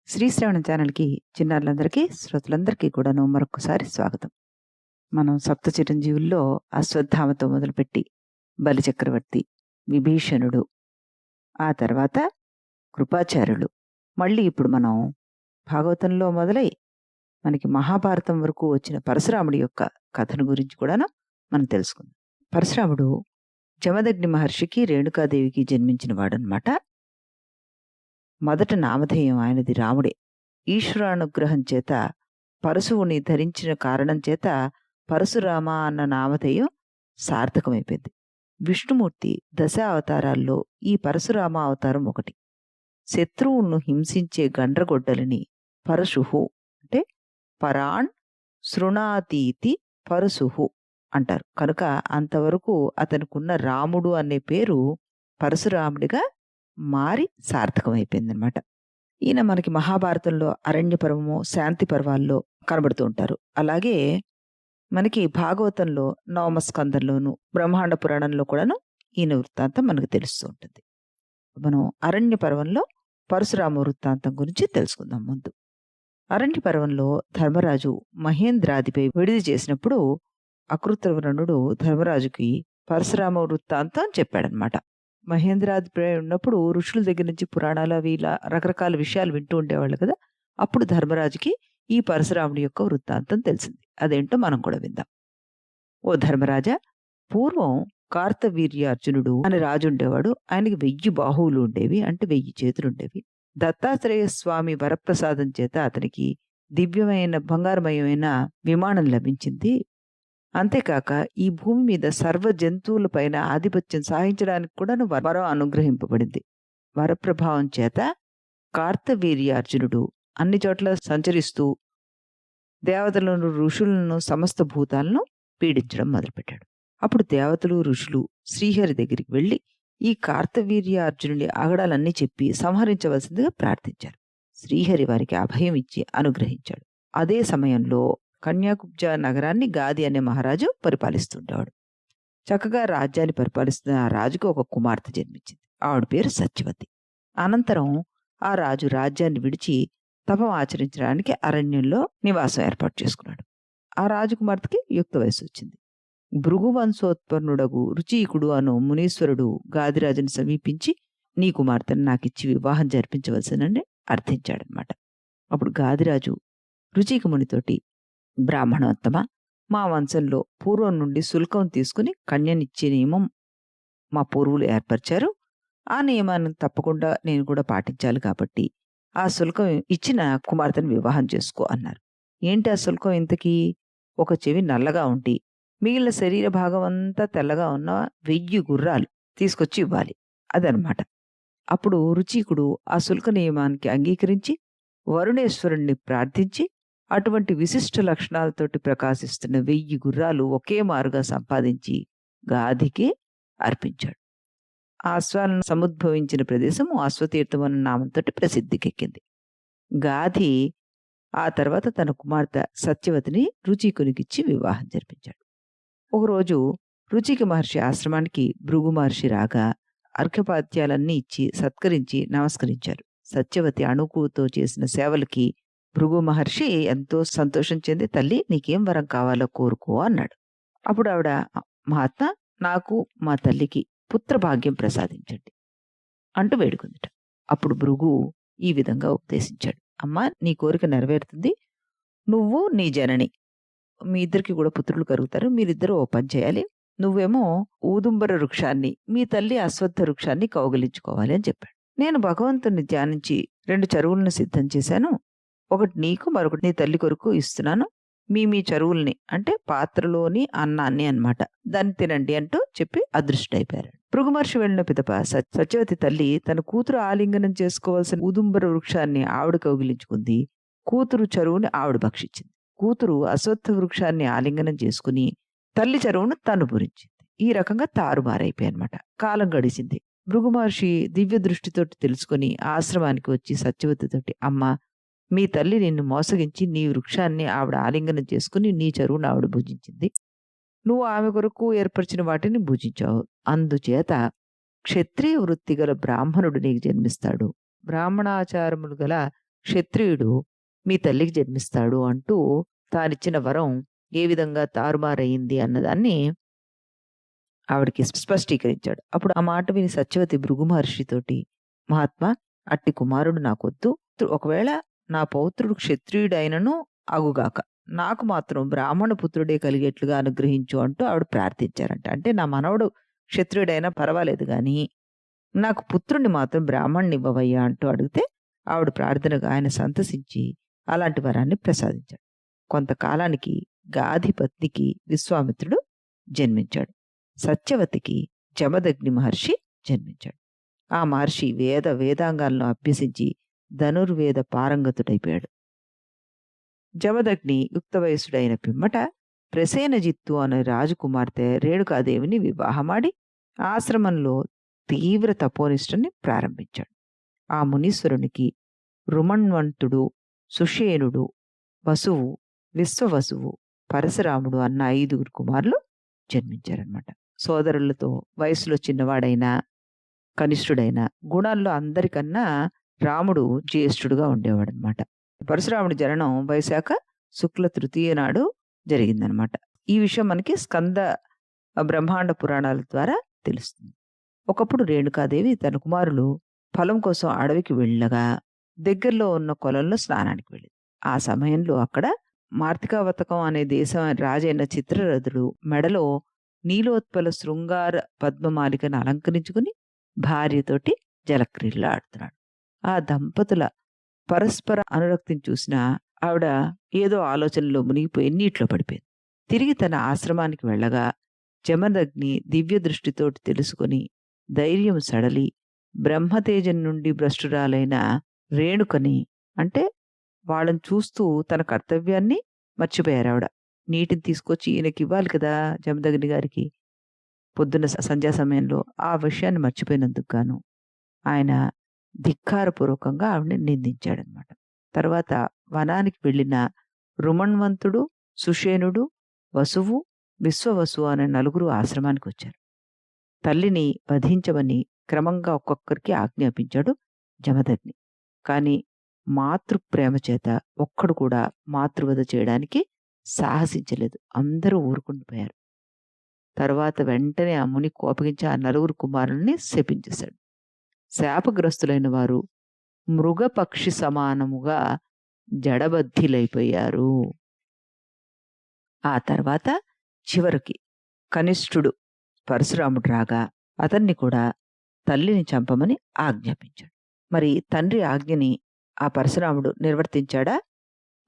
శ్రీశ్రవణ ఛానల్‌కి చిన్నారులందరికీ, శ్రోతలందరికీ కూడాను మరొక్కసారి స్వాగతం. మనం సప్త చిరంజీవుల్లో అశ్వత్థామతో మొదలుపెట్టి బలిచక్రవర్తి, విభీషణుడు, ఆ తర్వాత కృపాచార్యులు. మళ్ళీ ఇప్పుడు మనం భాగవతంలో మొదలై మనకి మహాభారతం వరకు వచ్చిన పరశురాముడి యొక్క కథను గురించి కూడాను మనం తెలుసుకుందాం. పరశురాముడు జమదగ్ని మహర్షికి, రేణుకాదేవికి జన్మించిన వాడనమాట. మొదట నామధేయం ఆయనది రాముడే. ఈశ్వరానుగ్రహం చేత పరశువుని ధరించిన కారణం చేత పరశురామ అన్న నామధేయం సార్థకమైపోయింది. విష్ణుమూర్తి దశ అవతారాల్లో ఈ పరశురామ అవతారం ఒకటి. శత్రువులను హింసించే గండ్రగొడ్డలిని పరశుహు అంటే పరాణ్ శృణాతీతి పరశుహు అంటారు. కనుక అంతవరకు అతనుకున్న రాముడు అనే పేరు పరశురాముడిగా మారి సార్థకమైపోయిందనమాట. ఈయన మనకి మహాభారతంలో అరణ్య పర్వము, శాంతి పర్వాల్లో కనబడుతూ ఉంటారు. అలాగే మనకి భాగవతంలో నవమ స్కందంలోను, బ్రహ్మాండ పురాణంలో కూడాను ఈయన వృత్తాంతం మనకు తెలుస్తూ ఉంటుంది. మనం అరణ్య పర్వంలో పరశురామ వృత్తాంతం గురించి తెలుసుకుందాం ముందు. అరణ్య పర్వంలో ధర్మరాజు మహేంద్రాదిపై విడిది చేసినప్పుడు అకృతవ్రణుడు ధర్మరాజుకి పరశురామ వృత్తాంతం చెప్పాడనమాట. మహేంద్రాదిపై ఉన్నప్పుడు ఋషుల దగ్గర నుంచి పురాణాలు అవి ఇలా రకరకాల విషయాలు వింటూ ఉండేవాళ్ళు కదా. అప్పుడు ధర్మరాజుకి ఈ పరశురాముడి యొక్క వృత్తాంతం తెలిసింది. అదేంటో మనం కూడా విందాం. ఓ ధర్మరాజా, పూర్వం కార్తవీర్యార్జునుడు అనే రాజు ఉండేవాడు. ఆయనకి 1000 బాహువులు ఉండేవి, అంటే 1000 చేతులుండేవి. దత్తాత్రేయ స్వామి వరప్రసాదం చేత అతనికి దివ్యమైన బంగారమయమైన విమానం లభించింది. అంతేకాక ఈ భూమి మీద సర్వ జంతువులపైన ఆధిపత్యం సాధించడానికి కూడా వరం అనుగ్రహింపబడింది. వరప్రభావం చేత కార్తవీర్యార్జునుడు అన్ని చోట్ల సంచరిస్తూ దేవతలను, ఋషులను, సమస్త భూతాలను పీడించడం మొదలుపెట్టాడు. అప్పుడు దేవతలు, ఋషులు శ్రీహరి దగ్గరికి వెళ్ళి ఈ కార్తవీర్యార్జునుడి ఆగడాలన్నీ చెప్పి సంహరించవలసిందిగా ప్రార్థించారు. శ్రీహరి వారికి అభయం ఇచ్చి అనుగ్రహించాడు. అదే సమయంలో కన్యాకుబ్జ నగరాన్ని గాది అనే మహారాజు పరిపాలిస్తుండేవాడు. చక్కగా రాజ్యాన్ని పరిపాలిస్తున్న ఆ రాజుకు ఒక కుమార్తె జన్మించింది. ఆవిడ పేరు సత్యవతి. అనంతరం ఆ రాజు రాజ్యాన్ని విడిచి తపం ఆచరించడానికి అరణ్యంలో నివాసం ఏర్పాటు చేసుకున్నాడు. ఆ రాజకుమార్తెకి యుక్త వయసు వచ్చింది. భృగువంశోత్పన్నుడగు రుచీకుడు అను మునీశ్వరుడు గాదిరాజుని సమీపించి నీ కుమార్తెను నాకిచ్చి వివాహం జరిపించవలసినని అర్థించాడనమాట. అప్పుడు గాదిరాజు రుచికమునితోటి, బ్రాహ్మణోత్తమ, మా వంశంలో పూర్వం నుండి శుల్కం తీసుకుని కన్యనిచ్చే నియమం మా పూర్వులు ఏర్పరిచారు. ఆ నియమాన్ని తప్పకుండా నేను కూడా పాటించాలి కాబట్టి ఆ శుల్కం ఇచ్చిన కుమార్తెను వివాహం చేసుకో అన్నారు. ఏంటి ఆ శుల్కం ఇంతకీ? ఒక చెవి నల్లగా ఉండి మిగిలిన శరీర భాగం అంతా తెల్లగా ఉన్న 1000 గుర్రాలు తీసుకొచ్చి ఇవ్వాలి, అదనమాట. అప్పుడు రుచీకుడు ఆ శుల్క నియమానికి అంగీకరించి వరుణేశ్వరుణ్ణి ప్రార్థించి అటువంటి విశిష్ట లక్షణాలతోటి ప్రకాశిస్తున్న 1000 గుర్రాలు ఒకే మారుగా సంపాదించి గాధికి అర్పించాడు. ఆ అశ్వాలను సముద్భవించిన ప్రదేశం అశ్వతీర్థం అన్న నామంతో ప్రసిద్ధికెక్కింది. గాధి ఆ తర్వాత తన కుమార్తె సత్యవతిని రుచికునికిచ్చి వివాహం జరిపించాడు. ఒకరోజు రుచిక మహర్షి ఆశ్రమానికి భృగు మహర్షి రాగా అర్ఘ్యపాద్యాలన్నీ ఇచ్చి సత్కరించి నమస్కరించారు. సత్యవతి అణుకుతో చేసిన సేవలకి భృగు మహర్షి ఎంతో సంతోషం చెంది, తల్లి నీకేం వరం కావాలో కోరుకో అన్నాడు. అప్పుడు ఆవిడ, మహాత్మా, నాకు మా తల్లికి పుత్రభాగ్యం ప్రసాదించండి అంటూ వేడుకుందిట. అప్పుడు భృగు ఈ విధంగా ఉపదేశించాడు. అమ్మా, నీ కోరిక నెరవేరుతుంది. నువ్వు నీ జనని మీ ఇద్దరికి కూడా పుత్రులు కలుగుతారు. మీరిద్దరూ ఓ పని చేయాలి. నువ్వేమో ఊదుంబర వృక్షాన్ని, మీ తల్లి అశ్వత్థ వృక్షాన్ని కౌగిలించుకోవాలి అని చెప్పాడు. నేను భగవంతుని ధ్యానించి 2 చెరువులను సిద్ధం చేశాను. ఒకటి నీకు, మరొకటి నీ తల్లి కొరకు ఇస్తున్నాను. మీ చెరువుల్ని, అంటే పాత్రలోని అన్నాన్ని అన్నమాట, దాన్ని తినండి అంటూ చెప్పి అదృష్టైపోయారు. భృగుమహర్షి వెళ్ళిన పిదప సత్యవతి తల్లి తన కూతురు ఆలింగనం చేసుకోవాల్సిన ఊదుంబర వృక్షాన్ని ఆవిడ కౌగిలించుకుంది. కూతురు చెరువుని ఆవిడ భక్షించింది. కూతురు అశ్వత్థ వృక్షాన్ని ఆలింగనం చేసుకుని తల్లి చెరువును తను పూరించింది. ఈ రకంగా తారుమారైపోయానమాట. కాలం గడిచింది. భృగు మహర్షి దివ్య దృష్టితోటి తెలుసుకుని ఆశ్రమానికి వచ్చి సత్యవతితోటి, అమ్మ, మీ తల్లి నిన్ను మోసగించి నీ వృక్షాన్ని ఆవిడ ఆలింగనం చేసుకుని నీ చెరువును ఆవిడ భుజించింది. నువ్వు ఆమె కొరకు ఏర్పరిచిన వాటిని భుజించావు. అందుచేత క్షత్రియ వృత్తి గల బ్రాహ్మణుడు నీకు జన్మిస్తాడు. బ్రాహ్మణాచారములు గల క్షత్రియుడు మీ తల్లికి జన్మిస్తాడు అంటూ తానిచ్చిన వరం ఏ విధంగా తారుమారయింది అన్నదాన్ని ఆవిడకి స్పష్టీకరించాడు. అప్పుడు ఆ మాట విని సత్యవతి భృగు మహర్షితోటి, మహాత్మా, అట్టి కుమారుడు నాకొద్దు. ఒకవేళ నా పౌత్రుడు క్షత్రియుడైనను అగుగాక, నాకు మాత్రం బ్రాహ్మణ పుత్రుడే కలిగేట్లుగా అనుగ్రహించు అంటూ ఆవిడ ప్రార్థించారంట. అంటే నా మనవడు క్షత్రియుడైనా పర్వాలేదు గాని నాకు పుత్రుణ్ణి మాత్రం బ్రాహ్మణ్ణి ఇవ్వవయ్యా అంటూ అడిగితే ఆవిడ ప్రార్థనగా ఆయన సంతసించి అలాంటి వరాన్ని ప్రసాదించాడు. కొంతకాలానికి గాధి పత్నికి విశ్వామిత్రుడు జన్మించాడు. సత్యవతికి జమదగ్ని మహర్షి జన్మించాడు. ఆ మహర్షి వేదాంగాలను అభ్యసించి ధనుర్వేద పారంగతుడైపోయాడు. జమదగ్ని యుక్త వయస్సుడైన పిమ్మట ప్రసేనజిత్తు అనే రాజకుమార్తె రేణుకాదేవిని వివాహమాడి ఆశ్రమంలో తీవ్ర తపోనిష్టని ప్రారంభించాడు. ఆ మునీశ్వరునికి రుమణ్వంతుడు, సుషేనుడు, వసువు, విశ్వవసువు, పరశురాముడు అన్న 5 కుమారులు జన్మించారనమాట. సోదరులతో వయసులో చిన్నవాడైనా కనిష్ఠుడైన గుణాల్లో అందరికన్నా రాముడు జ్యేష్ఠుడుగా ఉండేవాడనమాట. పరశురాముడి జననం వైశాఖ శుక్ల తృతీయ నాడు జరిగిందనమాట. ఈ విషయం మనకి స్కంద బ్రహ్మాండ పురాణాల ద్వారా తెలుస్తుంది. ఒకప్పుడు రేణుకాదేవి తన కుమారులు ఫలం కోసం అడవికి వెళ్ళగా దగ్గరలో ఉన్న కొలంలో స్నానానికి వెళ్ళింది. ఆ సమయంలో అక్కడ మార్తికావతకం అనే దేశం రాజైన చిత్రరథుడు మెడలో నీలోత్పల శృంగార పద్మమాలికను అలంకరించుకుని భార్యతోటి జలక్రీడలు ఆడుతున్నాడు. ఆ దంపతుల పరస్పర అనురక్తిని చూసిన ఆవిడ ఏదో ఆలోచనలో మునిగిపోయి నీటిలో పడిపోయింది. తిరిగి తన ఆశ్రమానికి వెళ్ళగా జమదగ్ని దివ్య దృష్టితోటి తెలుసుకొని ధైర్యం సడలి బ్రహ్మతేజం నుండి భ్రష్టురాలైన రేణుకని, అంటే వాళ్ళని చూస్తూ తన కర్తవ్యాన్ని మర్చిపోయారు ఆవిడ. నీటిని తీసుకొచ్చి ఈయనకి ఇవ్వాలి కదా జమదగ్ని గారికి పొద్దున్న సంధ్యా సమయంలో. ఆ విషయాన్ని మర్చిపోయినందుకు గాను ఆయన ధిక్కారపూర్వకంగా ఆవిడని నిందించాడనమాట. తర్వాత వనానికి వెళ్ళిన రుమణ్వంతుడు, సుషేనుడు, వసువు, విశ్వవసువు అనే 4 ఆశ్రమానికి వచ్చారు. తల్లిని వధించమని క్రమంగా ఒక్కొక్కరికి ఆజ్ఞాపించాడు జమదగ్ని. కానీ మాతృప్రేమ చేత ఒక్కడు కూడా మాతృవధ చేయడానికి సాహసించలేదు. అందరూ ఊరుకుండిపోయారు. తర్వాత వెంటనే ఆ ముని కోపగించి ఆ 4 కుమారుల్ని శపించేశాడు. శాపగ్రస్తులైన వారు మృగపక్షి సమానముగా జడబద్ధిలైపోయారు. ఆ తర్వాత చివరికి కనిష్ఠుడు పరశురాముడు రాగా అతన్ని కూడా తల్లిని చంపమని ఆజ్ఞాపించాడు. మరి తండ్రి ఆజ్ఞని ఆ పరశురాముడు నిర్వర్తించాడా,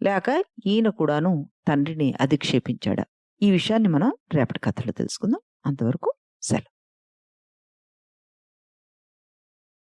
లేక ఈయన కూడాను తండ్రిని అధిక్షేపించాడా? ఈ విషయాన్ని మనం రేపటి కథలో తెలుసుకుందాం. అంతవరకు సెలవు.